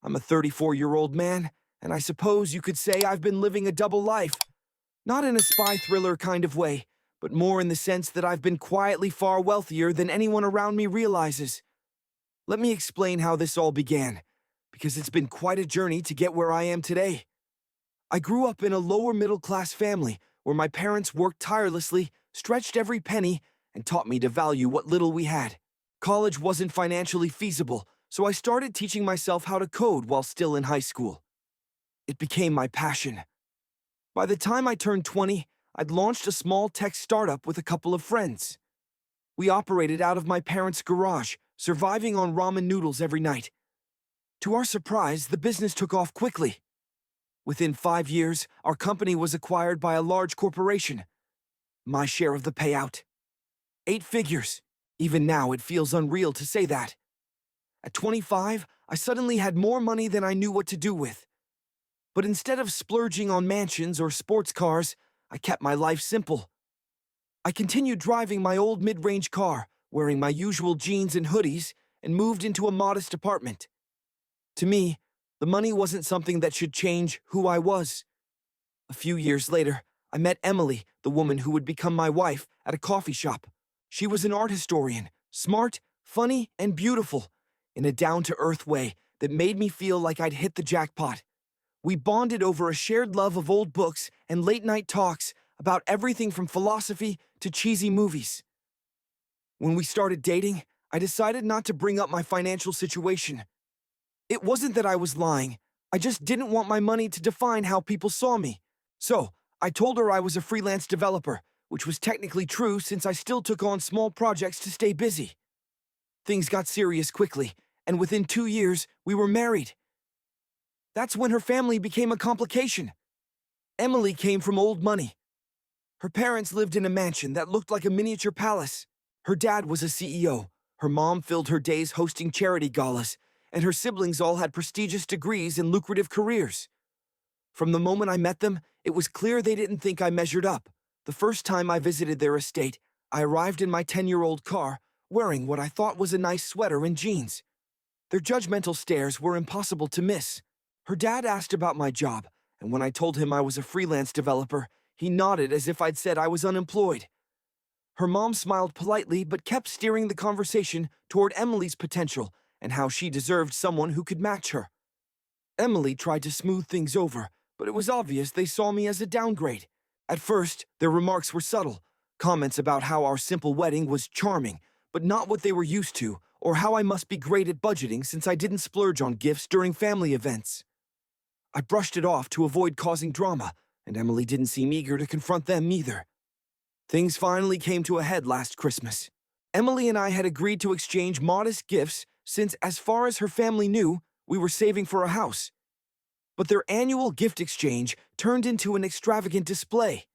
I'm a 34-year-old man, and I suppose you could say I've been living a double life. Not in a spy thriller kind of way, but more in the sense that I've been quietly far wealthier than anyone around me realizes. Let me explain how this all began, because it's been quite a journey to get where I am today. I grew up in a lower middle class family where my parents worked tirelessly, stretched every penny, and taught me to value what little we had. College wasn't financially feasible, so I started teaching myself how to code while still in high school. It became my passion. By the time I turned 20, I'd launched a small tech startup with a couple of friends. We operated out of my parents' garage, surviving on ramen noodles every night. To our surprise, the business took off quickly. Within 5 years, our company was acquired by a large corporation. My share of the payout. 8 figures. Even now, it feels unreal to say that. At 25, I suddenly had more money than I knew what to do with. But instead of splurging on mansions or sports cars, I kept my life simple. I continued driving my old mid-range car, wearing my usual jeans and hoodies, and moved into a modest apartment. To me, the money wasn't something that should change who I was. A few years later, I met Emily, the woman who would become my wife, at a coffee shop. She was an art historian, smart, funny, and beautiful, in a down-to-earth way that made me feel like I'd hit the jackpot. We bonded over a shared love of old books and late-night talks about everything from philosophy to cheesy movies. When we started dating, I decided not to bring up my financial situation. It wasn't that I was lying. I just didn't want my money to define how people saw me. So, I told her I was a freelance developer, which was technically true since I still took on small projects to stay busy. Things got serious quickly, and within 2 years, we were married. That's when her family became a complication. Emily came from old money. Her parents lived in a mansion that looked like a miniature palace. Her dad was a CEO. Her mom filled her days hosting charity galas, and her siblings all had prestigious degrees and lucrative careers. From the moment I met them, it was clear they didn't think I measured up. The first time I visited their estate, I arrived in my 10-year-old car, wearing what I thought was a nice sweater and jeans. Their judgmental stares were impossible to miss. Her dad asked about my job, and when I told him I was a freelance developer, he nodded as if I'd said I was unemployed. Her mom smiled politely but kept steering the conversation toward Emily's potential and how she deserved someone who could match her. Emily tried to smooth things over, but it was obvious they saw me as a downgrade. At first, their remarks were subtle, comments about how our simple wedding was charming, but not what they were used to, or how I must be great at budgeting since I didn't splurge on gifts during family events. I brushed it off to avoid causing drama, and Emily didn't seem eager to confront them either. Things finally came to a head last Christmas. Emily and I had agreed to exchange modest gifts since, as far as her family knew, we were saving for a house. But their annual gift exchange turned into an extravagant display.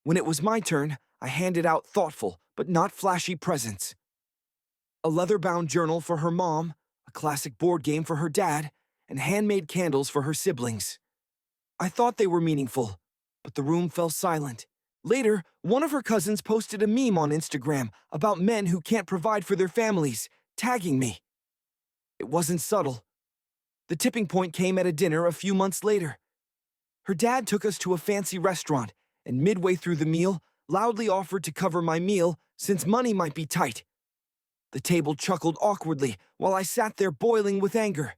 When it was my turn, I handed out thoughtful but not flashy presents. A leather-bound journal for her mom, a classic board game for her dad, and handmade candles for her siblings. I thought they were meaningful, but the room fell silent. Later, one of her cousins posted a meme on Instagram about men who can't provide for their families, tagging me. It wasn't subtle. The tipping point came at a dinner a few months later. Her dad took us to a fancy restaurant, and midway through the meal, loudly offered to cover my meal since money might be tight. The table chuckled awkwardly while I sat there boiling with anger.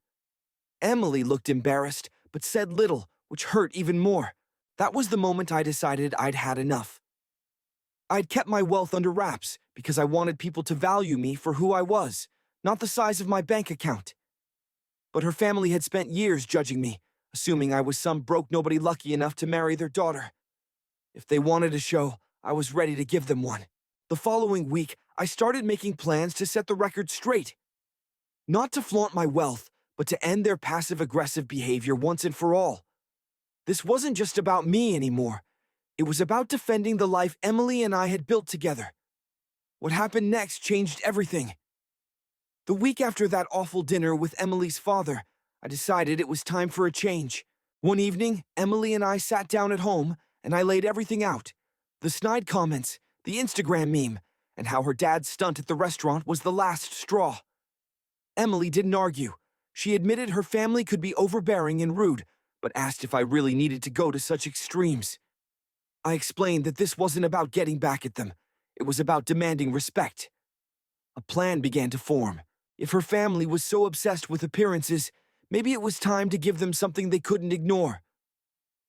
Emily looked embarrassed, but said little, which hurt even more. That was the moment I decided I'd had enough. I'd kept my wealth under wraps because I wanted people to value me for who I was, not the size of my bank account. But her family had spent years judging me, assuming I was some broke-nobody lucky enough to marry their daughter. If they wanted a show, I was ready to give them one. The following week, I started making plans to set the record straight. Not to flaunt my wealth, but to end their passive-aggressive behavior once and for all. This wasn't just about me anymore. It was about defending the life Emily and I had built together. What happened next changed everything. The week after that awful dinner with Emily's father, I decided it was time for a change. One evening, Emily and I sat down at home, and I laid everything out. The snide comments, the Instagram meme, and how her dad's stunt at the restaurant was the last straw. Emily didn't argue. She admitted her family could be overbearing and rude, but asked if I really needed to go to such extremes. I explained that this wasn't about getting back at them. It was about demanding respect. A plan began to form. If her family was so obsessed with appearances, maybe it was time to give them something they couldn't ignore.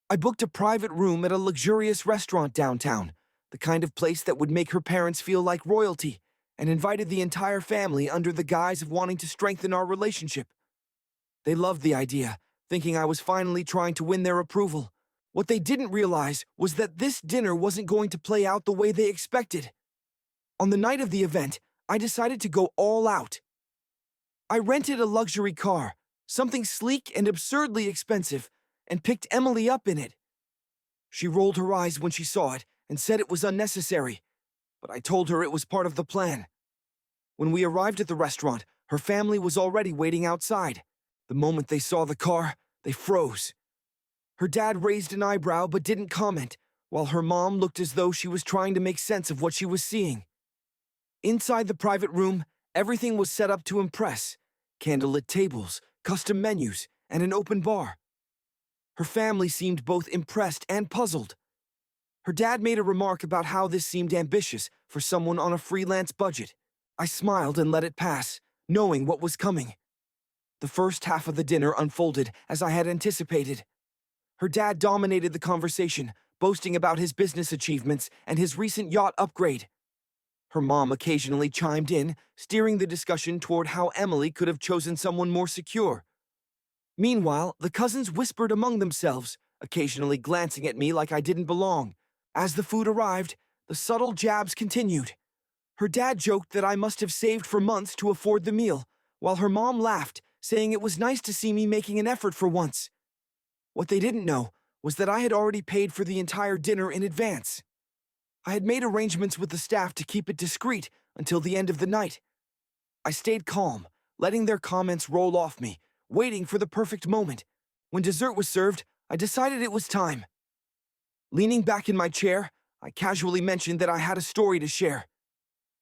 I booked a private room at a luxurious restaurant downtown, the kind of place that would make her parents feel like royalty, and invited the entire family under the guise of wanting to strengthen our relationship. They loved the idea, thinking I was finally trying to win their approval. What they didn't realize was that this dinner wasn't going to play out the way they expected. On the night of the event, I decided to go all out. I rented a luxury car, something sleek and absurdly expensive, and picked Emily up in it. She rolled her eyes when she saw it and said it was unnecessary, but I told her it was part of the plan. When we arrived at the restaurant, her family was already waiting outside. The moment they saw the car, they froze. Her dad raised an eyebrow but didn't comment, while her mom looked as though she was trying to make sense of what she was seeing. Inside the private room, everything was set up to impress: candlelit tables, custom menus, and an open bar. Her family seemed both impressed and puzzled. Her dad made a remark about how this seemed ambitious for someone on a freelance budget. I smiled and let it pass, knowing what was coming. The first half of the dinner unfolded as I had anticipated. Her dad dominated the conversation, boasting about his business achievements and his recent yacht upgrade. Her mom occasionally chimed in, steering the discussion toward how Emily could have chosen someone more secure. Meanwhile, the cousins whispered among themselves, occasionally glancing at me like I didn't belong. As the food arrived, the subtle jabs continued. Her dad joked that I must have saved for months to afford the meal, while her mom laughed, saying it was nice to see me making an effort for once. What they didn't know was that I had already paid for the entire dinner in advance. I had made arrangements with the staff to keep it discreet until the end of the night. I stayed calm, letting their comments roll off me, waiting for the perfect moment. When dessert was served, I decided it was time. Leaning back in my chair, I casually mentioned that I had a story to share.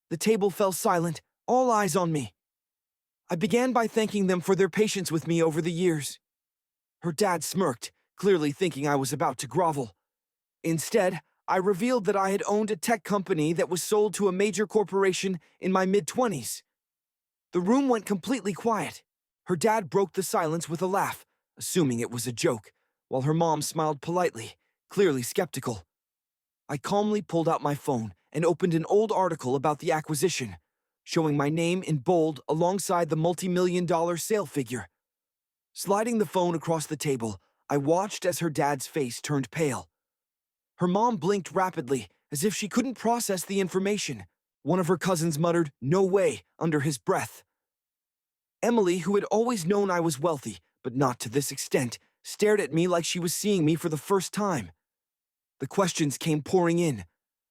The table fell silent, all eyes on me. I began by thanking them for their patience with me over the years. Her dad smirked, clearly thinking I was about to grovel. Instead, I revealed that I had owned a tech company that was sold to a major corporation in my mid-20s. The room went completely quiet. Her dad broke the silence with a laugh, assuming it was a joke, while her mom smiled politely, clearly skeptical. I calmly pulled out my phone and opened an old article about the acquisition, showing my name in bold alongside the multi-million-dollar sale figure. Sliding the phone across the table, I watched as her dad's face turned pale. Her mom blinked rapidly, as if she couldn't process the information. One of her cousins muttered, "No way," under his breath. Emily, who had always known I was wealthy, but not to this extent, stared at me like she was seeing me for the first time. The questions came pouring in.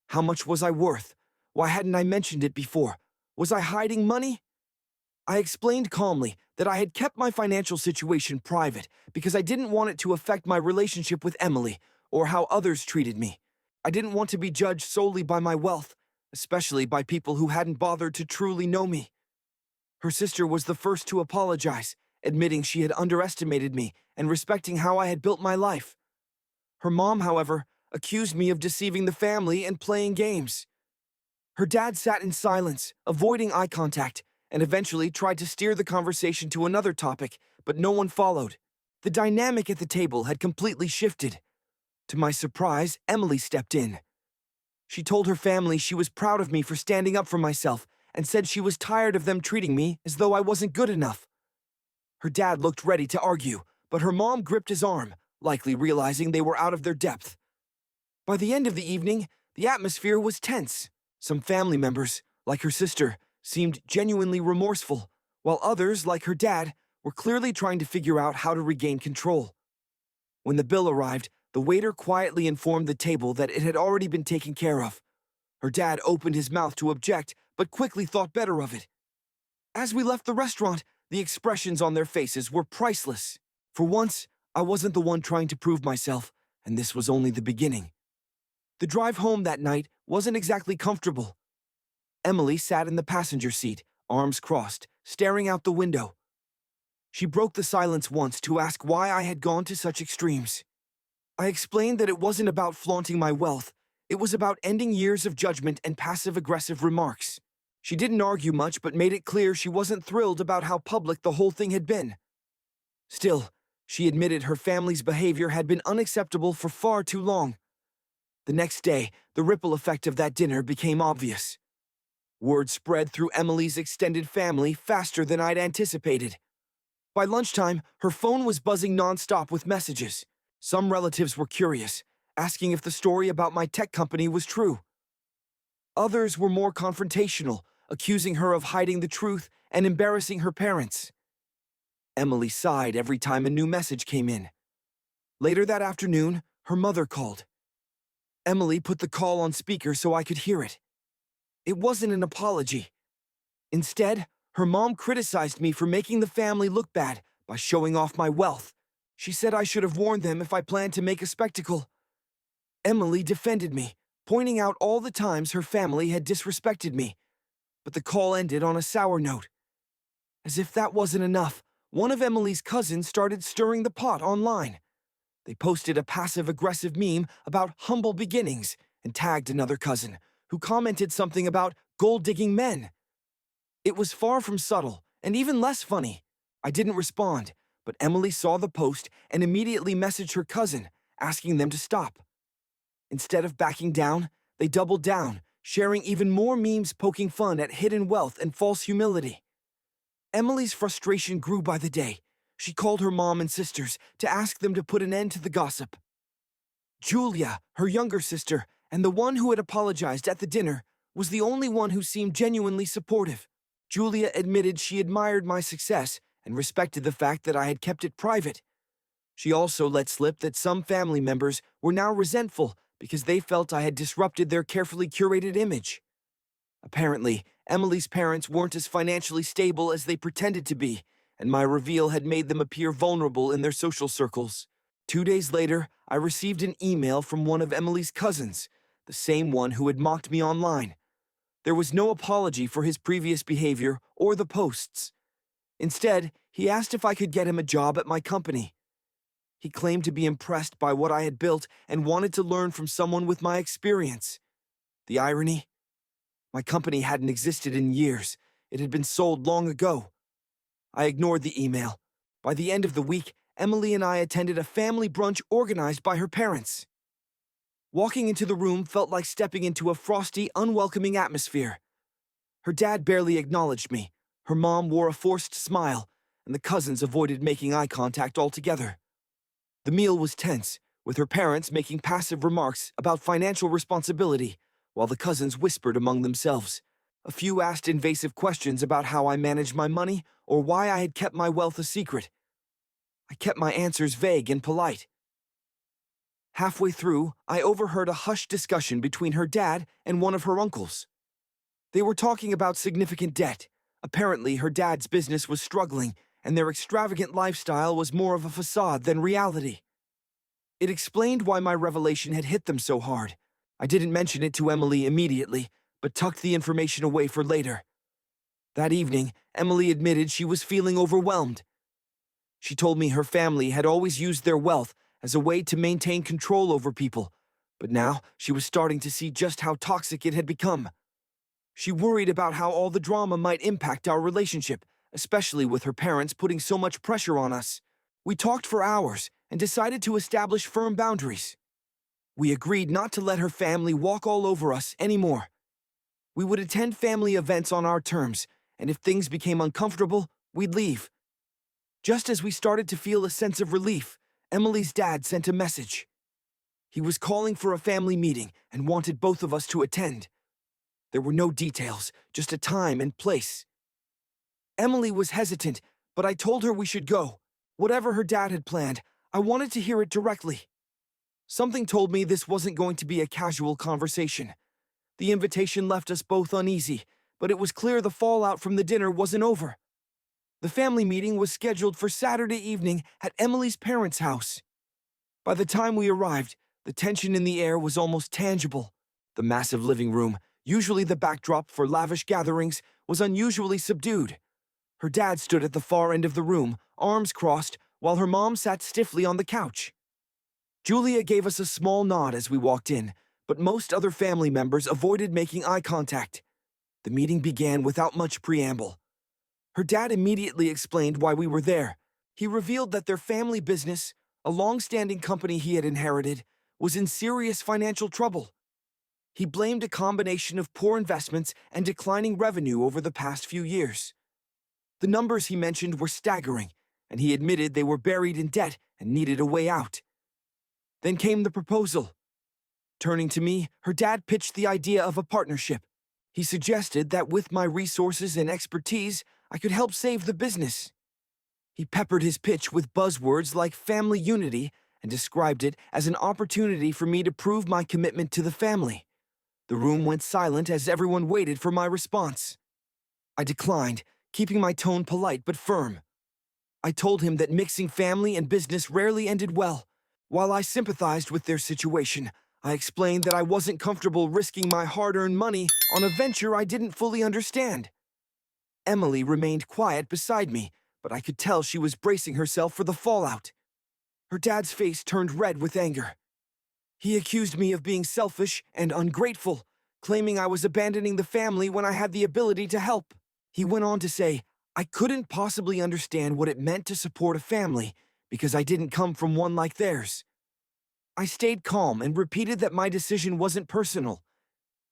How much was I worth? Why hadn't I mentioned it before? Was I hiding money? I explained calmly that I had kept my financial situation private because I didn't want it to affect my relationship with Emily or how others treated me. I didn't want to be judged solely by my wealth, especially by people who hadn't bothered to truly know me. Her sister was the first to apologize, admitting she had underestimated me and respecting how I had built my life. Her mom, however, accused me of deceiving the family and playing games. Her dad sat in silence, avoiding eye contact, and eventually tried to steer the conversation to another topic, but no one followed. The dynamic at the table had completely shifted. To my surprise, Emily stepped in. She told her family she was proud of me for standing up for myself and said she was tired of them treating me as though I wasn't good enough. Her dad looked ready to argue, but her mom gripped his arm, likely realizing they were out of their depth. By the end of the evening, the atmosphere was tense. Some family members, like her sister, seemed genuinely remorseful, while others, like her dad, were clearly trying to figure out how to regain control. When the bill arrived, the waiter quietly informed the table that it had already been taken care of. Her dad opened his mouth to object, but quickly thought better of it. As we left the restaurant, the expressions on their faces were priceless. For once, I wasn't the one trying to prove myself, and this was only the beginning. The drive home that night wasn't exactly comfortable. Emily sat in the passenger seat, arms crossed, staring out the window. She broke the silence once to ask why I had gone to such extremes. I explained that it wasn't about flaunting my wealth, it was about ending years of judgment and passive-aggressive remarks. She didn't argue much but made it clear she wasn't thrilled about how public the whole thing had been. Still, she admitted her family's behavior had been unacceptable for far too long. The next day, the ripple effect of that dinner became obvious. Word spread through Emily's extended family faster than I'd anticipated. By lunchtime, her phone was buzzing nonstop with messages. Some relatives were curious, asking if the story about my tech company was true. Others were more confrontational, accusing her of hiding the truth and embarrassing her parents. Emily sighed every time a new message came in. Later that afternoon, her mother called. Emily put the call on speaker so I could hear it. It wasn't an apology. Instead, her mom criticized me for making the family look bad by showing off my wealth. She said I should have warned them if I planned to make a spectacle. Emily defended me, pointing out all the times her family had disrespected me. But the call ended on a sour note. As if that wasn't enough, one of Emily's cousins started stirring the pot online. They posted a passive-aggressive meme about humble beginnings and tagged another cousin, who commented something about gold-digging men. It was far from subtle, and even less funny. I didn't respond, but Emily saw the post and immediately messaged her cousin, asking them to stop. Instead of backing down, they doubled down, sharing even more memes poking fun at hidden wealth and false humility. Emily's frustration grew by the day. She called her mom and sisters to ask them to put an end to the gossip. Julia, her younger sister, and the one who had apologized at the dinner, was the only one who seemed genuinely supportive. Julia admitted she admired my success and respected the fact that I had kept it private. She also let slip that some family members were now resentful because they felt I had disrupted their carefully curated image. Apparently, Emily's parents weren't as financially stable as they pretended to be, and my reveal had made them appear vulnerable in their social circles. 2 days later, I received an email from one of Emily's cousins, the same one who had mocked me online. There was no apology for his previous behavior or the posts. Instead, he asked if I could get him a job at my company. He claimed to be impressed by what I had built and wanted to learn from someone with my experience. The irony? My company hadn't existed in years. It had been sold long ago. I ignored the email. By the end of the week, Emily and I attended a family brunch organized by her parents. Walking into the room felt like stepping into a frosty, unwelcoming atmosphere. Her dad barely acknowledged me. Her mom wore a forced smile, and the cousins avoided making eye contact altogether. The meal was tense, with her parents making passive remarks about financial responsibility, while the cousins whispered among themselves. A few asked invasive questions about how I managed my money or why I had kept my wealth a secret. I kept my answers vague and polite. Halfway through, I overheard a hushed discussion between her dad and one of her uncles. They were talking about significant debt. Apparently, her dad's business was struggling, and their extravagant lifestyle was more of a facade than reality. It explained why my revelation had hit them so hard. I didn't mention it to Emily immediately, but tucked the information away for later. That evening, Emily admitted she was feeling overwhelmed. She told me her family had always used their wealth as a way to maintain control over people, but now she was starting to see just how toxic it had become. She worried about how all the drama might impact our relationship, especially with her parents putting so much pressure on us. We talked for hours and decided to establish firm boundaries. We agreed not to let her family walk all over us anymore. We would attend family events on our terms, and if things became uncomfortable, we'd leave. Just as we started to feel a sense of relief, Emily's dad sent a message. He was calling for a family meeting and wanted both of us to attend. There were no details, just a time and place. Emily was hesitant, but I told her we should go. Whatever her dad had planned, I wanted to hear it directly. Something told me this wasn't going to be a casual conversation. The invitation left us both uneasy, but it was clear the fallout from the dinner wasn't over. The family meeting was scheduled for Saturday evening at Emily's parents' house. By the time we arrived, the tension in the air was almost tangible. The massive living room, usually the backdrop for lavish gatherings, was unusually subdued. Her dad stood at the far end of the room, arms crossed, while her mom sat stiffly on the couch. Julia gave us a small nod as we walked in, but most other family members avoided making eye contact. The meeting began without much preamble. Her dad immediately explained why we were there. He revealed that their family business, a long-standing company he had inherited, was in serious financial trouble. He blamed a combination of poor investments and declining revenue over the past few years. The numbers he mentioned were staggering, and he admitted they were buried in debt and needed a way out. Then came the proposal. Turning to me, her dad pitched the idea of a partnership. He suggested that with my resources and expertise, I could help save the business. He peppered his pitch with buzzwords like family unity and described it as an opportunity for me to prove my commitment to the family. The room went silent as everyone waited for my response. I declined, keeping my tone polite but firm. I told him that mixing family and business rarely ended well. While I sympathized with their situation, I explained that I wasn't comfortable risking my hard-earned money on a venture I didn't fully understand. Emily remained quiet beside me, but I could tell she was bracing herself for the fallout. Her dad's face turned red with anger. He accused me of being selfish and ungrateful, claiming I was abandoning the family when I had the ability to help. He went on to say, I couldn't possibly understand what it meant to support a family because I didn't come from one like theirs. I stayed calm and repeated that my decision wasn't personal.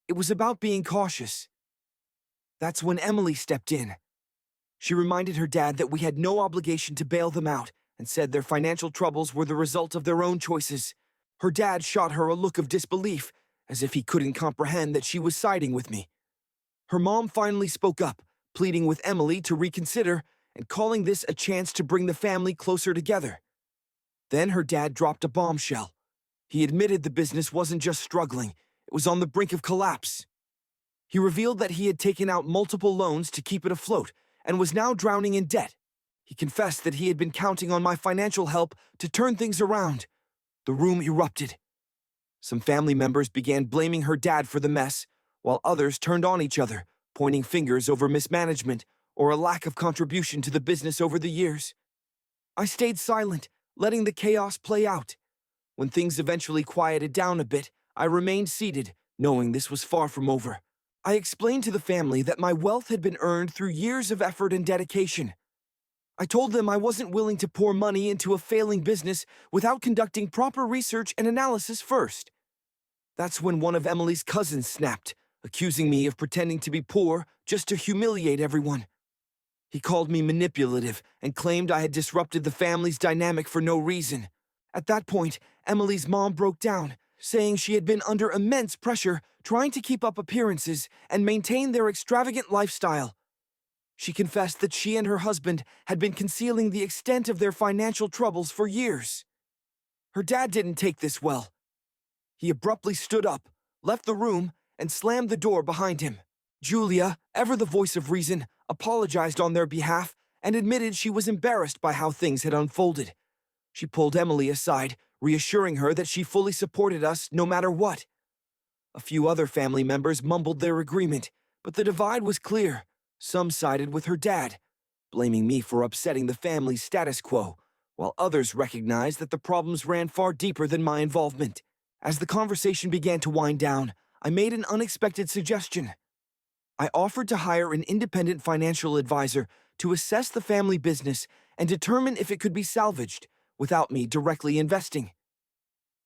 It was about being cautious. That's when Emily stepped in. She reminded her dad that we had no obligation to bail them out and said their financial troubles were the result of their own choices. Her dad shot her a look of disbelief, as if he couldn't comprehend that she was siding with me. Her mom finally spoke up, pleading with Emily to reconsider and calling this a chance to bring the family closer together. Then her dad dropped a bombshell. He admitted the business wasn't just struggling, it was on the brink of collapse. He revealed that he had taken out multiple loans to keep it afloat and was now drowning in debt. He confessed that he had been counting on my financial help to turn things around. The room erupted. Some family members began blaming her dad for the mess, while others turned on each other, pointing fingers over mismanagement or a lack of contribution to the business over the years. I stayed silent, letting the chaos play out. When things eventually quieted down a bit, I remained seated, knowing this was far from over. I explained to the family that my wealth had been earned through years of effort and dedication. I told them I wasn't willing to pour money into a failing business without conducting proper research and analysis first. That's when one of Emily's cousins snapped, accusing me of pretending to be poor just to humiliate everyone. He called me manipulative and claimed I had disrupted the family's dynamic for no reason. At that point, Emily's mom broke down, saying she had been under immense pressure trying to keep up appearances and maintain their extravagant lifestyle. She confessed that she and her husband had been concealing the extent of their financial troubles for years. Her dad didn't take this well. He abruptly stood up, left the room, and slammed the door behind him. Julia, ever the voice of reason, apologized on their behalf and admitted she was embarrassed by how things had unfolded. She pulled Emily aside, reassuring her that she fully supported us no matter what. A few other family members mumbled their agreement, but the divide was clear. Some sided with her dad, blaming me for upsetting the family's status quo, while others recognized that the problems ran far deeper than my involvement. As the conversation began to wind down, I made an unexpected suggestion. I offered to hire an independent financial advisor to assess the family business and determine if it could be salvaged without me directly investing.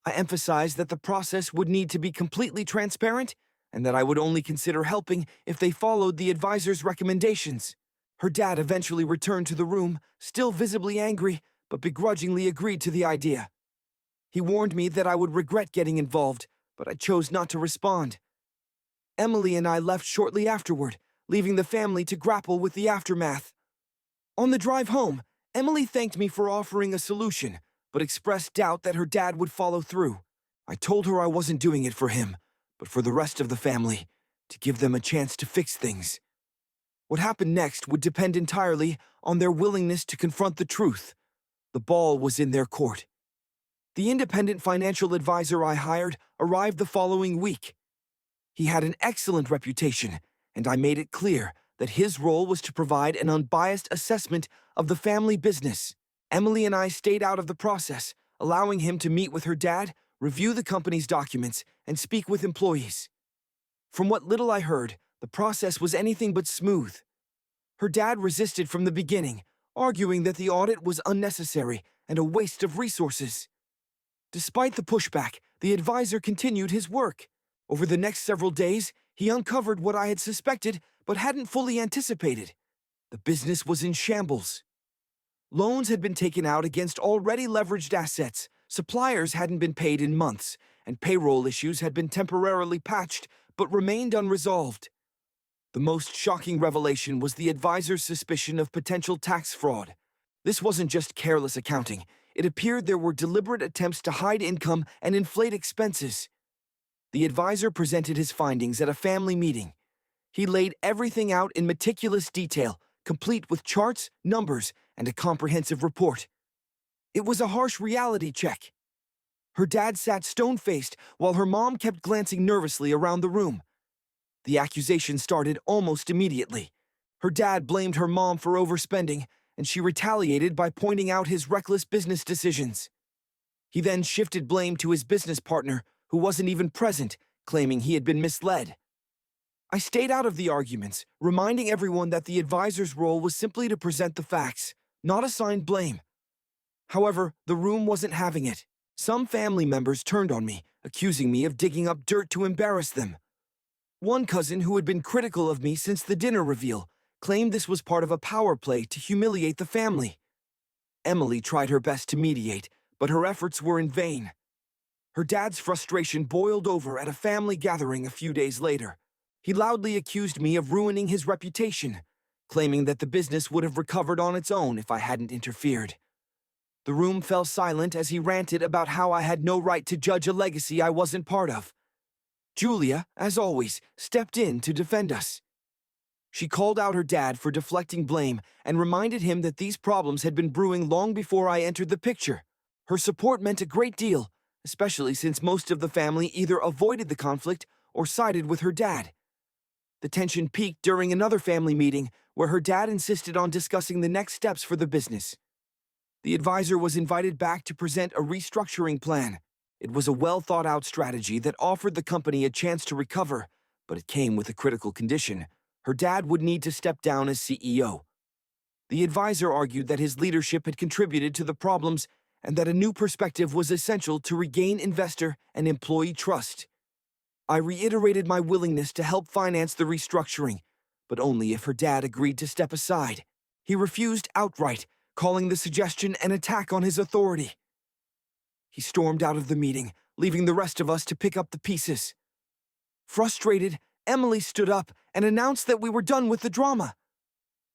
I emphasized that the process would need to be completely transparent and that I would only consider helping if they followed the advisor's recommendations. Her dad eventually returned to the room, still visibly angry, but begrudgingly agreed to the idea. He warned me that I would regret getting involved, but I chose not to respond. Emily and I left shortly afterward, leaving the family to grapple with the aftermath. On the drive home, Emily thanked me for offering a solution, but expressed doubt that her dad would follow through. I told her I wasn't doing it for him, but for the rest of the family, to give them a chance to fix things. What happened next would depend entirely on their willingness to confront the truth. The ball was in their court. The independent financial advisor I hired arrived the following week. He had an excellent reputation, and I made it clear that his role was to provide an unbiased assessment of the family business. Emily and I stayed out of the process, allowing him to meet with her dad, review the company's documents, and speak with employees. From what little I heard, the process was anything but smooth. Her dad resisted from the beginning, arguing that the audit was unnecessary and a waste of resources. Despite the pushback, the advisor continued his work. Over the next several days, he uncovered what I had suspected but hadn't fully anticipated. The business was in shambles. Loans had been taken out against already leveraged assets, suppliers hadn't been paid in months, and payroll issues had been temporarily patched but remained unresolved. The most shocking revelation was the advisor's suspicion of potential tax fraud. This wasn't just careless accounting. It appeared there were deliberate attempts to hide income and inflate expenses. The advisor presented his findings at a family meeting. He laid everything out in meticulous detail, complete with charts, numbers, and a comprehensive report. It was a harsh reality check. Her dad sat stone-faced while her mom kept glancing nervously around the room. The accusation started almost immediately. Her dad blamed her mom for overspending, and she retaliated by pointing out his reckless business decisions. He then shifted blame to his business partner, who wasn't even present, claiming he had been misled. I stayed out of the arguments, reminding everyone that the advisor's role was simply to present the facts, not assign blame. However, the room wasn't having it. Some family members turned on me, accusing me of digging up dirt to embarrass them. One cousin, who had been critical of me since the dinner reveal, claimed this was part of a power play to humiliate the family. Emily tried her best to mediate, but her efforts were in vain. Her dad's frustration boiled over at a family gathering a few days later. He loudly accused me of ruining his reputation, claiming that the business would have recovered on its own if I hadn't interfered. The room fell silent as he ranted about how I had no right to judge a legacy I wasn't part of. Julia, as always, stepped in to defend us. She called out her dad for deflecting blame and reminded him that these problems had been brewing long before I entered the picture. Her support meant a great deal, especially since most of the family either avoided the conflict or sided with her dad. The tension peaked during another family meeting where her dad insisted on discussing the next steps for the business. The advisor was invited back to present a restructuring plan. It was a well-thought-out strategy that offered the company a chance to recover, but it came with a critical condition. Her dad would need to step down as CEO. The advisor argued that his leadership had contributed to the problems and that a new perspective was essential to regain investor and employee trust. I reiterated my willingness to help finance the restructuring, but only if her dad agreed to step aside. He refused outright, calling the suggestion an attack on his authority. He stormed out of the meeting, leaving the rest of us to pick up the pieces. Frustrated, Emily stood up and announced that we were done with the drama.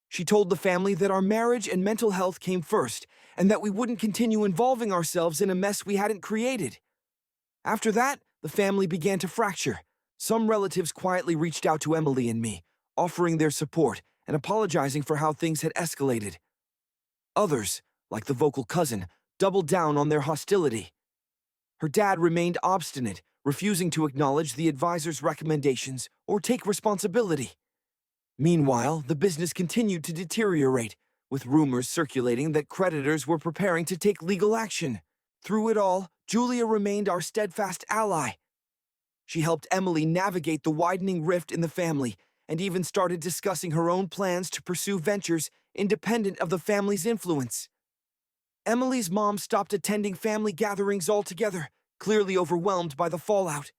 She told the family that our marriage and mental health came first, and that we wouldn't continue involving ourselves in a mess we hadn't created. After that, the family began to fracture. Some relatives quietly reached out to Emily and me, offering their support and apologizing for how things had escalated. Others, like the vocal cousin, doubled down on their hostility. Her dad remained obstinate, refusing to acknowledge the advisor's recommendations or take responsibility. Meanwhile, the business continued to deteriorate, with rumors circulating that creditors were preparing to take legal action. Through it all, Julia remained our steadfast ally. She helped Emily navigate the widening rift in the family and even started discussing her own plans to pursue ventures independent of the family's influence. Emily's mom stopped attending family gatherings altogether, clearly overwhelmed by the fallout.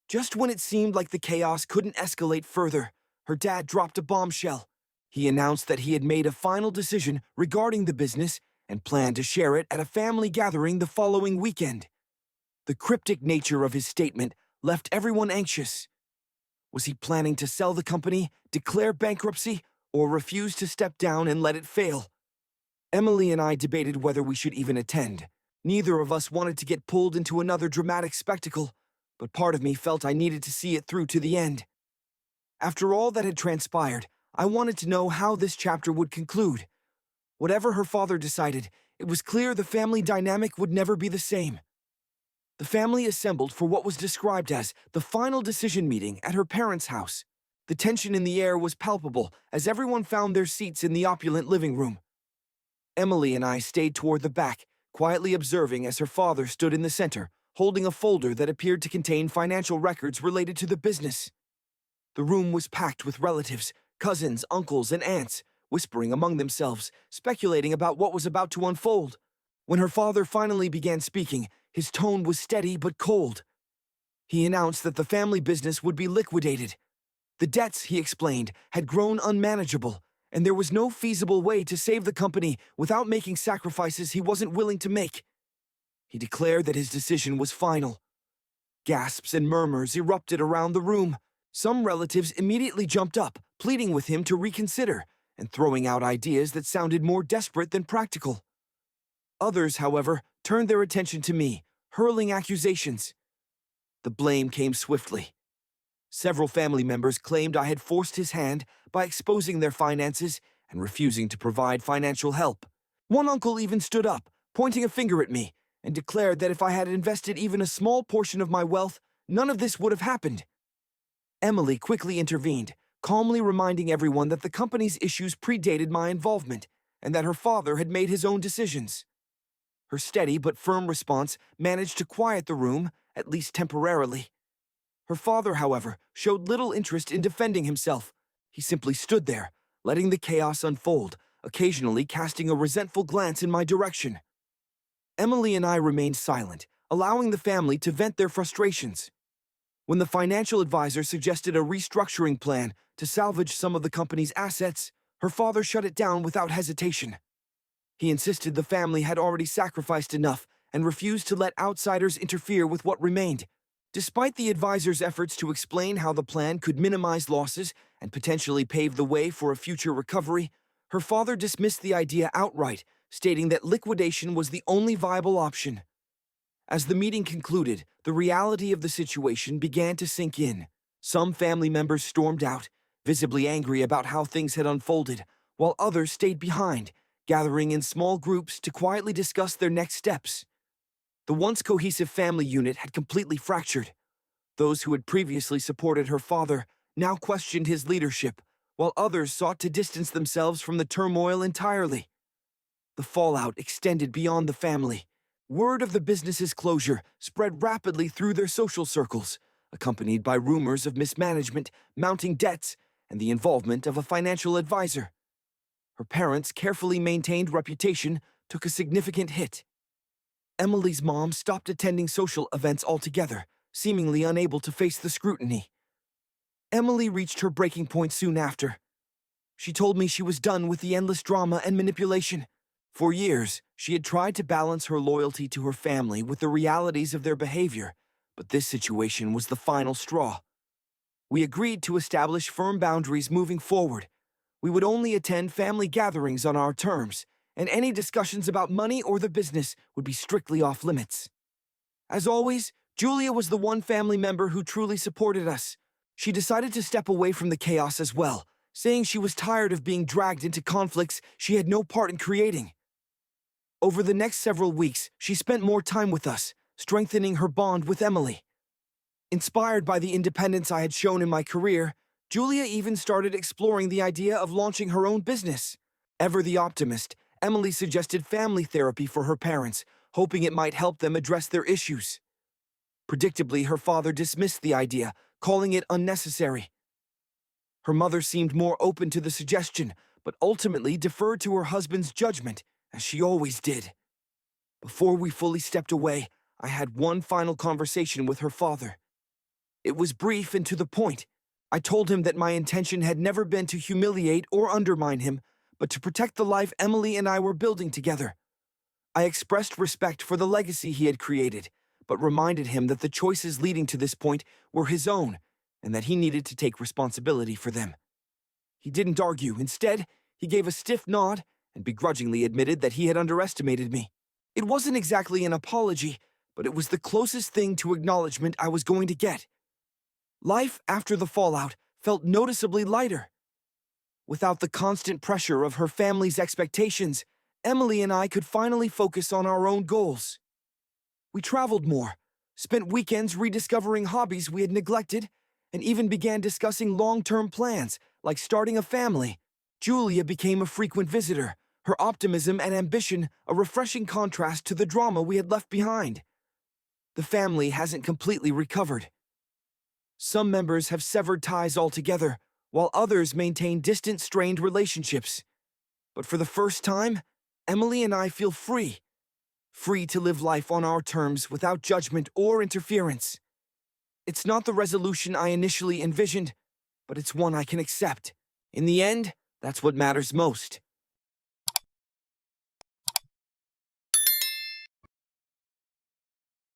Just when it seemed like the chaos couldn't escalate further, her dad dropped a bombshell. He announced that he had made a final decision regarding the business and planned to share it at a family gathering the following weekend. The cryptic nature of his statement left everyone anxious. Was he planning to sell the company, declare bankruptcy, or refuse to step down and let it fail? Emily and I debated whether we should even attend. Neither of us wanted to get pulled into another dramatic spectacle, but part of me felt I needed to see it through to the end. After all that had transpired, I wanted to know how this chapter would conclude. Whatever her father decided, it was clear the family dynamic would never be the same. The family assembled for what was described as the final decision meeting at her parents' house. The tension in the air was palpable as everyone found their seats in the opulent living room. Emily and I stayed toward the back, quietly observing as her father stood in the center, holding a folder that appeared to contain financial records related to the business. The room was packed with relatives, cousins, uncles, and aunts, whispering among themselves, speculating about what was about to unfold. When her father finally began speaking, his tone was steady but cold. He announced that the family business would be liquidated. The debts, he explained, had grown unmanageable, and there was no feasible way to save the company without making sacrifices he wasn't willing to make. He declared that his decision was final. Gasps and murmurs erupted around the room. Some relatives immediately jumped up, pleading with him to reconsider, and throwing out ideas that sounded more desperate than practical. Others, however, turned their attention to me, hurling accusations. The blame came swiftly. Several family members claimed I had forced his hand by exposing their finances and refusing to provide financial help. One uncle even stood up, pointing a finger at me, and declared that if I had invested even a small portion of my wealth, none of this would have happened. Emily quickly intervened, calmly reminding everyone that the company's issues predated my involvement and that her father had made his own decisions. Her steady but firm response managed to quiet the room, at least temporarily. Her father, however, showed little interest in defending himself. He simply stood there, letting the chaos unfold, occasionally casting a resentful glance in my direction. Emily and I remained silent, allowing the family to vent their frustrations. When the financial advisor suggested a restructuring plan to salvage some of the company's assets, her father shut it down without hesitation. He insisted the family had already sacrificed enough and refused to let outsiders interfere with what remained. Despite the advisor's efforts to explain how the plan could minimize losses and potentially pave the way for a future recovery, her father dismissed the idea outright, stating that liquidation was the only viable option. As the meeting concluded, the reality of the situation began to sink in. Some family members stormed out, visibly angry about how things had unfolded, while others stayed behind, gathering in small groups to quietly discuss their next steps. The once cohesive family unit had completely fractured. Those who had previously supported her father now questioned his leadership, while others sought to distance themselves from the turmoil entirely. The fallout extended beyond the family. Word of the business's closure spread rapidly through their social circles, accompanied by rumors of mismanagement, mounting debts, and the involvement of a financial advisor. Her parents' carefully maintained reputation took a significant hit. Emily's mom stopped attending social events altogether, seemingly unable to face the scrutiny. Emily reached her breaking point soon after. She told me she was done with the endless drama and manipulation. For years, she had tried to balance her loyalty to her family with the realities of their behavior, but this situation was the final straw. We agreed to establish firm boundaries moving forward. We would only attend family gatherings on our terms, and any discussions about money or the business would be strictly off limits. As always, Julia was the one family member who truly supported us. She decided to step away from the chaos as well, saying she was tired of being dragged into conflicts she had no part in creating. Over the next several weeks, she spent more time with us, strengthening her bond with Emily. Inspired by the independence I had shown in my career, Julia even started exploring the idea of launching her own business. Ever the optimist, Emily suggested family therapy for her parents, hoping it might help them address their issues. Predictably, her father dismissed the idea, calling it unnecessary. Her mother seemed more open to the suggestion, but ultimately deferred to her husband's judgment, as she always did. Before we fully stepped away, I had one final conversation with her father. It was brief and to the point. I told him that my intention had never been to humiliate or undermine him, but to protect the life Emily and I were building together. I expressed respect for the legacy he had created, but reminded him that the choices leading to this point were his own, and that he needed to take responsibility for them. He didn't argue. Instead, he gave a stiff nod and begrudgingly admitted that he had underestimated me. It wasn't exactly an apology, but it was the closest thing to acknowledgement I was going to get. Life after the fallout felt noticeably lighter. Without the constant pressure of her family's expectations, Emily and I could finally focus on our own goals. We traveled more, spent weekends rediscovering hobbies we had neglected, and even began discussing long-term plans, like starting a family. Julia became a frequent visitor, her optimism and ambition a refreshing contrast to the drama we had left behind. The family hasn't completely recovered. Some members have severed ties altogether, while others maintain distant, strained relationships. But for the first time, Emily and I feel free. Free to live life on our terms without judgment or interference. It's not the resolution I initially envisioned, but it's one I can accept. In the end, that's what matters most.